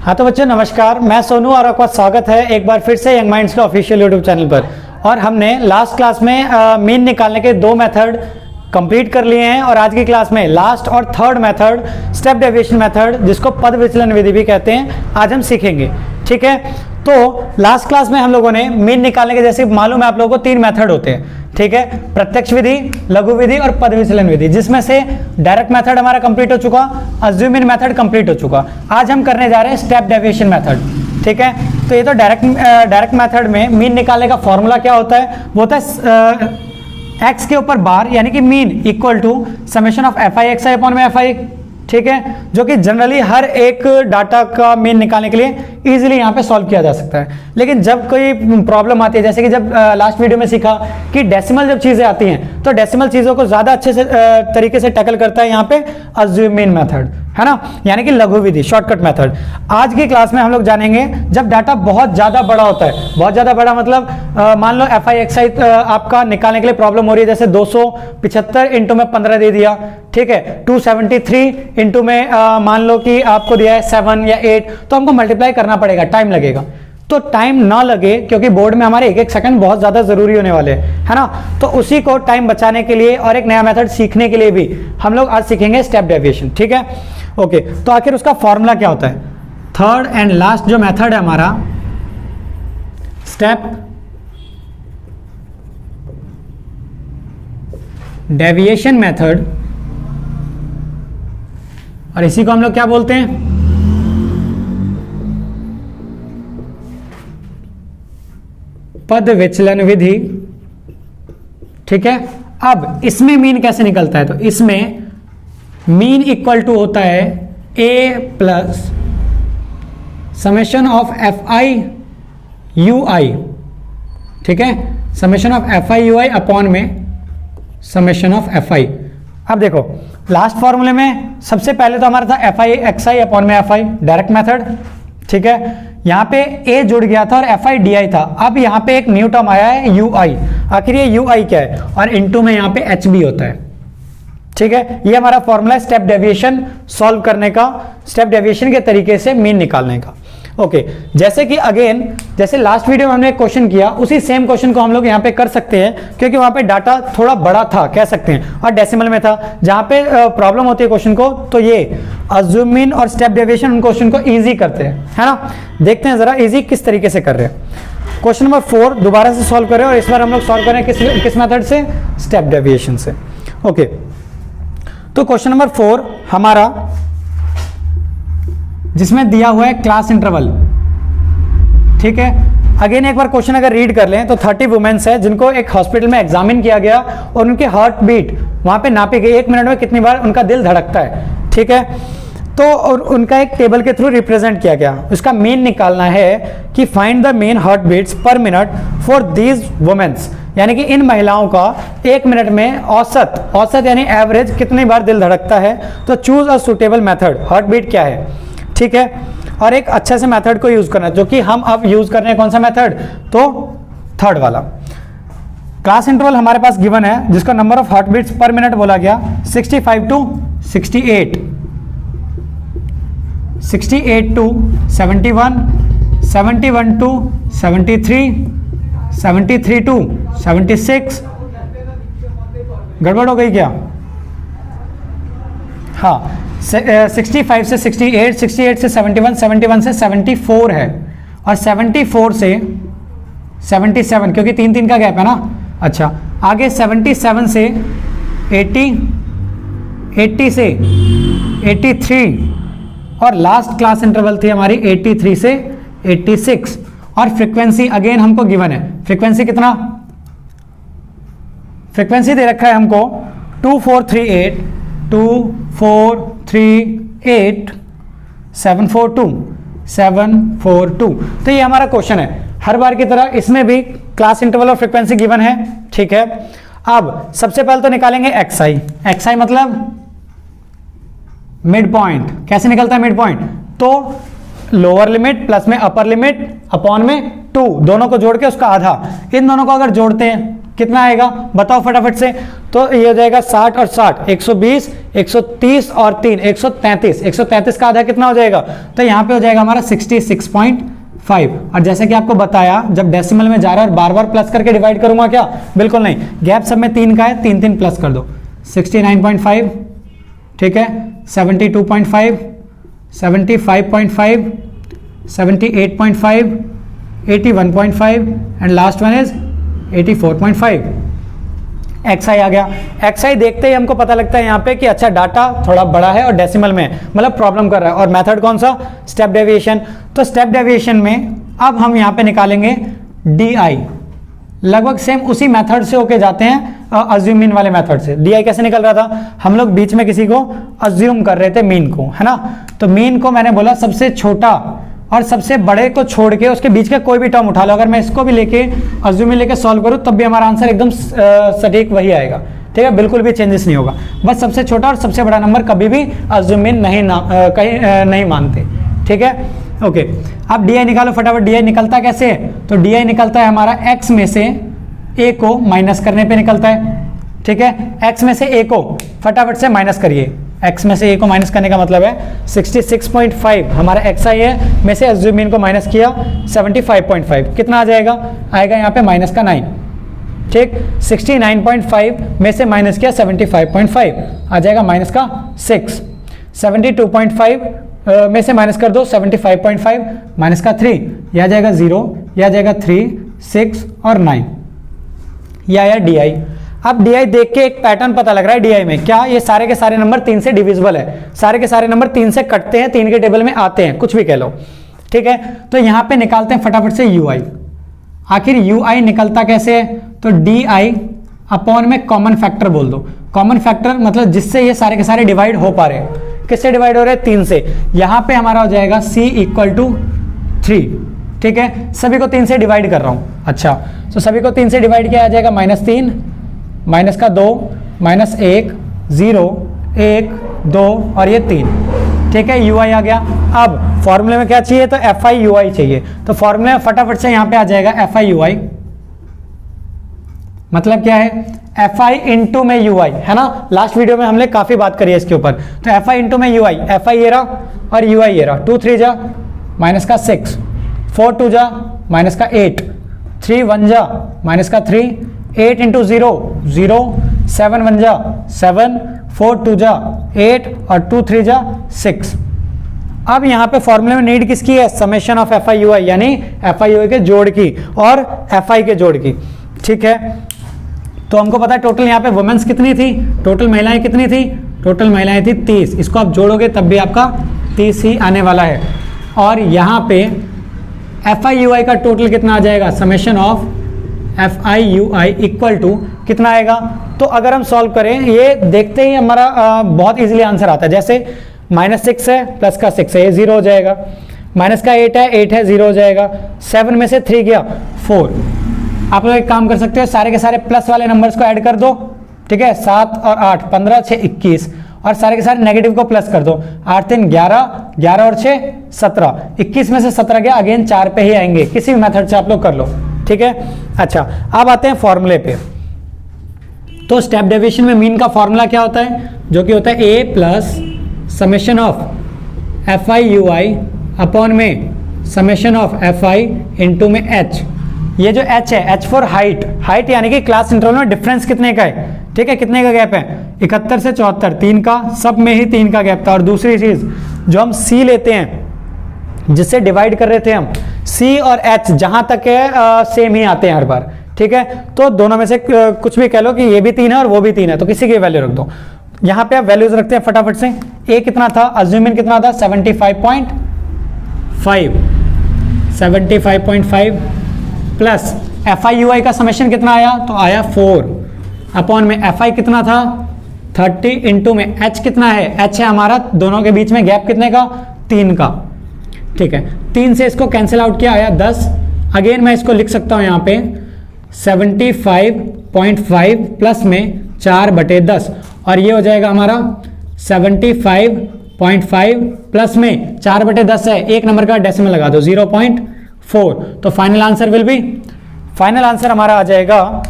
हाँ तो बच्चों नमस्कार, मैं सोनू और आपका स्वागत है एक बार फिर से यंग माइंड्स के ऑफिशियल यूट्यूब चैनल पर। और हमने लास्ट क्लास में मीन निकालने के दो मेथड कंप्लीट कर लिए हैं और आज की क्लास में लास्ट और third method step deviation method, जिसको पद विचलन विधि भी कहते हैं, आज हम सीखेंगे। ठीक है, तो लास्ट क्लास में हम लोगों ने मीन निकालने के, जैसे मालूम है आप लोगों को, तीन मेथड होते हैं। ठीक है, प्रत्यक्ष विधि, लघु विधि और पद विचलन विधि, जिसमें से डायरेक्ट मेथड हमारा कंप्लीट हो चुका, अज्यूम इन मेथड कंप्लीट हो चुका। आज हम करने जा रहे हैं स्टेप डेविएशन मेथड। ठीक है, तो ये तो डायरेक्ट मेथड में मीन निकालने का फॉर्मूला क्या होता है, वो होता है एक्स के ऊपर बार यानी कि mean equal to summation of F i x i upon में एफ आई। ठीक है, जो कि जनरली हर एक डाटा का मीन निकालने के लिए इजीली यहाँ पे सॉल्व किया जा सकता है। लेकिन जब कोई प्रॉब्लम आती है, जैसे कि जब लास्ट वीडियो में सीखा कि डेसिमल जब चीज़ें आती हैं, तो डेसिमल चीज़ों को ज़्यादा अच्छे से तरीके से टैकल करता है यहाँ पे अज्यूम इन मेथड, है ना, यानी कि लघु विधि, शॉर्टकट मेथड। आज की क्लास में हम लोग जानेंगे जब डाटा बहुत ज़्यादा बड़ा होता है। बहुत ज़्यादा बड़ा मतलब मान लो एफ आई एक्स आई आपका निकालने के लिए प्रॉब्लम हो रही है, जैसे 275 इंटू में 15 दे दिया। ठीक है, 273 इंटू में मान लो कि आपको दिया है 7 या 8, तो हमको मल्टीप्लाई करना पड़ेगा, टाइम लगेगा। तो टाइम ना लगे, क्योंकि बोर्ड में हमारे एक एक सेकंड बहुत ज़्यादा ज़रूरी होने वाले हैं, है ना, तो उसी को टाइम बचाने के लिए और एक नया मेथड सीखने के लिए भी हम लोग आज सीखेंगे स्टेप डेविएशन। ठीक है, ओके, तो आखिर उसका फॉर्मूला क्या होता है? थर्ड एंड लास्ट जो मेथड है हमारा स्टेप डेविएशन मेथड, और इसी को हम लोग क्या बोलते हैं? पद विचलन विधि। ठीक है, अब इसमें मीन कैसे निकलता है? तो इसमें मीन इक्वल टू होता है A plus summation of F I U I. ठीक है, summation of F I U I upon में समेशन ऑफ एफ आई। अब देखो लास्ट फॉर्मूले में सबसे पहले तो हमारा था F i x i upon में एफ आई, डायरेक्ट मेथड। ठीक है, यहाँ पे ए जुड़ गया था और एफ आई डी आई था। अब यहाँ पे एक न्यू टर्म आया है यू आई। आखिर ये यू आई क्या है? और इनटू में यहाँ पे एच बी होता है। ठीक है, ये हमारा फॉर्मूला है स्टेप डेविएशन सॉल्व करने का, स्टेप डेविएशन के तरीके से मीन निकालने का। ओके, जैसे कि अगेन जैसे लास्ट वीडियो में हमने एक क्वेश्चन किया, उसी सेम क्वेश्चन को हम लोग यहाँ पे कर सकते हैं, क्योंकि वहाँ पे डाटा थोड़ा बड़ा था कह सकते हैं और डेसिमल में था। जहाँ पे प्रॉब्लम होती है क्वेश्चन को, तो ये अज्यूम इन और स्टेप डेविएशन उन क्वेश्चन को ईजी करते हैं, है ना। देखते हैं जरा ईजी किस तरीके से कर रहे हैं। क्वेश्चन नंबर 4 दोबारा से सॉल्व करें, और इस बार हम लोग सॉल्व करें किस मेथड से? स्टेप डेविएशन से। ओके, तो क्वेश्चन नंबर 4 हमारा, जिसमें दिया हुआ है क्लास इंटरवल। ठीक है, अगेन एक बार क्वेश्चन अगर रीड कर लें तो 30 वुमेन्स है जिनको एक हॉस्पिटल में एग्जामिन किया गया और उनके हार्ट बीट वहां पे नापी गई, 1 मिनट में कितनी बार उनका दिल धड़कता है। ठीक है, तो और उनका एक टेबल के थ्रू रिप्रेजेंट किया गया। उसका मीन निकालना है कि find the mean heart beats per minute for these women's, यानी कि इन महिलाओं का 1 मिनट में औसत यानी एवरेज कितनी बार दिल धड़कता है। तो choose a suitable method, heart beat क्या है। ठीक है, और एक अच्छे से मेथड को यूज करना, जो कि हम अब यूज कर रहे हैं। कौन सा मेथड? तो थर्ड वाला। क्लास इंटरवल हमारे पास गिवन है, जिसका number of heart beats per minute बोला गया 65 टू 68, 68 टू 71, 71 टू 73, 73 टू 76। गड़बड़ हो गई क्या? हाँ, 65 से 68, 68 से 71, 71 से 74 है, और 74 से 77, क्योंकि 3 का गैप है ना। अच्छा, आगे 77 से 80, 80 से 83, और लास्ट क्लास इंटरवल थी हमारी 83 से 86। और फ्रीक्वेंसी अगेन हमको गिवन है। फ्रीक्वेंसी कितना? फ्रीक्वेंसी दे रखा है हमको 2438, 2438, 742, 742। तो ये हमारा क्वेश्चन है। हर बार की तरह इसमें भी क्लास इंटरवल और फ्रीक्वेंसी गिवन है। ठीक है, अब सबसे पहले तो निकालेंगे एक्स आई। एक्स आई मतलब मिड पॉइंट। कैसे निकलता है मिड पॉइंट? तो लोअर लिमिट प्लस में अपर लिमिट अपॉन में 2, दोनों को जोड़ के उसका आधा। इन दोनों को अगर जोड़ते हैं कितना आएगा बताओ फटाफट से। तो ये हो जाएगा 60 और 60, 120, 130 और 3, 133। 133 का आधा कितना हो जाएगा, तो यहाँ पे हो जाएगा हमारा 66.5। और जैसे कि आपको बताया, जब डेसिमल में जा रहा है और बार बार प्लस करके डिवाइड करूंगा क्या, बिल्कुल नहीं, गैप सब में 3 का है, 3 3 प्लस कर दो, 69.5, ठीक है, 72.5, 75.5, 78.5, 81.5 and last one is 84.5। XI आ गया। XI देखते ही हमको पता लगता है यहाँ पे कि अच्छा डाटा थोड़ा बड़ा है और डेसिमल में है, मतलब प्रॉब्लम कर रहा है। और मेथड कौन सा, स्टेप डेविएशन। तो स्टेप डेविएशन में अब हम यहाँ पे निकालेंगे DI, लगभग सेम उसी मेथड से होके जाते हैं अज्यूम मीन वाले मेथड से। DI कैसे निकल रहा था, हम लोग बीच में किसी को अज्यूम कर रहे थे मीन को, है ना। तो मीन को मैंने बोला सबसे छोटा और सबसे बड़े को छोड़ के उसके बीच का कोई भी टर्म उठा लो, अगर मैं इसको भी लेके अज्यूम में लेके सॉल्व करूँ तब भी हमारा आंसर एकदम सटीक वही आएगा, ठीक है, बिल्कुल भी चेंजेस नहीं होगा। बस सबसे छोटा और सबसे बड़ा नंबर कभी भी अज्यूम में नहीं मानते, ठीक है। ओके, अब DI निकालो फटाफट। DI निकलता कैसे है, तो DI निकलता है हमारा x में से a को माइनस करने पे निकलता है, ठीक है। x में से a को फटाफट से माइनस करिए, x में से a को माइनस करने का मतलब है 66.5 हमारा XI है, में से अज्यूम मीन को माइनस किया 75.5, कितना आ जाएगा, आएगा यहाँ पे माइनस का 9, ठीक। 69.5 में से माइनस किया 75.5, आ जाएगा माइनस का 6। 72.5 में से माइनस कर दो 75.5, माइनस का 3, यह आ जाएगा 0, यह आ जाएगा 3, 6 और 9, यह आया DI। अब DI देख के एक पैटर्न पता लग रहा है DI में, क्या ये सारे के सारे नंबर 3 से डिविजिबल है, सारे के सारे नंबर 3 से कटते हैं, 3 के टेबल में आते हैं, कुछ भी कह लो, ठीक है। तो यहाँ पे निकालते हैं फटाफट से UI। आखिर UI निकलता कैसे है, तो DI अपॉन में कॉमन फैक्टर बोल दो। कॉमन फैक्टर मतलब जिससे ये सारे के सारे डिवाइड हो पा रहे हैं, किससे डिवाइड हो रहे हैं, 3 से। यहाँ पे हमारा हो जाएगा C = 3, ठीक है, सभी को 3 से डिवाइड कर रहा हूँ। अच्छा, तो सभी को 3 से डिवाइड किया आ जाएगा -3, माइनस का 2, -1, 0, 1, 2 और ये 3, ठीक है, UI आ गया। अब फॉर्मूले में क्या चाहिए, तो FI UI चाहिए। तो फॉर्मूले में फटाफट से यहाँ पे आ जाएगा FI UI, मतलब क्या है, FI इंटू में UI, है ना। लास्ट वीडियो में हमने काफी बात करी है इसके ऊपर। तो FI इंटू में UI, FI ये रहा और UI ये रहा। 2 3 जा माइनस का 6, 4 2 जा माइनस का 8, 3 1 जा माइनस का 3, 8 इंटू 0 0, 7 1 जा 7, 4 2 जा 8 और 2 3 जा 6। अब यहाँ पे फॉर्मूले में नीड किसकी है, समेशन ऑफ FI UI, यानी FI UI के जोड़ की और FI के जोड़ की, ठीक है। तो हमको पता है टोटल यहाँ पे वुमेन्स कितनी थी, टोटल महिलाएं कितनी थी, टोटल महिलाएं थी 30। इसको आप जोड़ोगे तब भी आपका 30 ही आने वाला है। और यहाँ पे FI UI का टोटल कितना आ जाएगा, summation of FI UI equal to कितना आएगा। तो अगर हम सॉल्व करें, ये देखते ही हमारा बहुत इजीली आंसर आता है। जैसे -6 है प्लस का 6 है, ये 0 हो जाएगा। माइनस का 8 है, 8 है, 0 हो जाएगा। 7 में से 3 गया 4। आप लोग एक काम कर सकते हो, सारे के सारे प्लस वाले नंबर्स को ऐड कर दो, ठीक है, 7 और 8 15, 6 21, और सारे के सारे नेगेटिव को प्लस कर दो। 8 3 11, 11 और 6 17, 21 में से 17 गया, अगेन 4 पे ही आएंगे, किसी भी मेथड से आप लोग कर लो, ठीक है। अच्छा, अब आते हैं फॉर्मूले पे। तो स्टेप डेविएशन में मीन का फॉर्मूला क्या होता है, जो कि होता है A plus summation of FI UI upon में समेशन ऑफ FI इंटू में H। ये जो H है, H फॉर हाइट, हाइट यानी कि क्लास इंटरवल में डिफरेंस कितने का है, ठीक है, कितने का गैप है, 71 से 74, 3 का, सब में ही 3 का गैप था। और दूसरी चीज जो हम C लेते हैं, जिससे डिवाइड कर रहे थे हम, C और H जहां तक है सेम ही आते हैं हर बार, ठीक है। तो दोनों में से कुछ भी कह लो कि ये भी 3 है और वो भी 3 है, तो किसी की वैल्यू रख दो। यहाँ पे आप वैल्यूज रखते हैं फटाफट से। A कितना था, अज्यूम कितना था, 75.5 प्लस FI UI का समेशन कितना आया, तो आया 4 अपॉन में FI कितना था 30 इंटू में H कितना है, H है हमारा, दोनों के बीच में गैप कितने का, 3 का, ठीक है। 3 से इसको कैंसिल आउट किया, आया 10। अगेन मैं इसको लिख सकता हूँ यहाँ पे 75.5 प्लस में 4/10, और ये हो जाएगा हमारा 75.5 प्लस में 4/10 है, एक नंबर का डेसिमल लगा दो 0.4। तो final answer will be, final answer हमारा आ जाएगा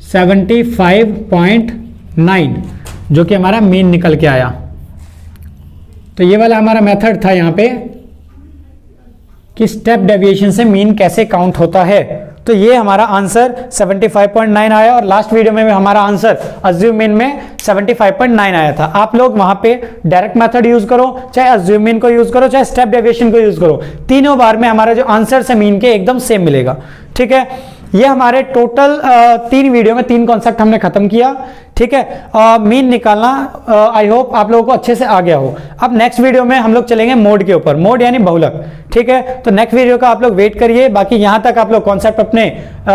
75.9 जो कि हमारा मीन निकल के आया। तो ये वाला हमारा मेथड था यहाँ पे कि स्टेप डेविएशन से मीन कैसे काउंट होता है। तो ये हमारा आंसर 75.9 आया और लास्ट वीडियो में हमारा आंसर अज्यूम मीन में 75.9 आया था। आप लोग वहां पे डायरेक्ट मेथड यूज करो, चाहे अज्यूम मीन को यूज करो, चाहे स्टेप डेविएशन को यूज करो, तीनों बार में हमारा जो आंसर है मीन के एकदम सेम मिलेगा। ठीक है, ये हमारे टोटल 3 वीडियो में 3 कॉन्सेप्ट हमने खत्म किया। ठीक है, मीन निकालना आई होप आप लोगों को अच्छे से आ गया हो। अब नेक्स्ट वीडियो में हम लोग चलेंगे मोड के ऊपर, मोड यानी बहुलक। ठीक है, तो नेक्स्ट वीडियो का आप लोग वेट करिए। बाकी यहां तक आप लोग कॉन्सेप्ट अपने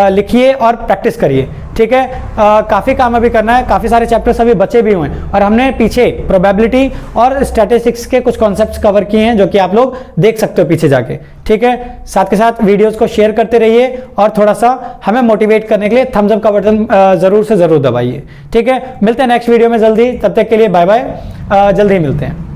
लिखिए और प्रैक्टिस करिए। ठीक है, काफी काम अभी करना है, काफी सारे चैप्टर्स अभी बचे भी हुए हैं और हमने पीछे प्रोबेबिलिटी और स्टैटिस्टिक्स के कुछ कॉन्सेप्ट्स कवर किए हैं जो कि आप लोग देख सकते हो पीछे जाके। ठीक है, साथ के साथ वीडियोस को शेयर करते रहिए और थोड़ा सा हमें मोटिवेट करने के लिए थम्स अप का बटन जरूर से जरूर दबाइए। ठीक है, मिलते हैं नेक्स्ट वीडियो में जल्दी, तब तक के लिए बाय बाय, जल्दी मिलते हैं।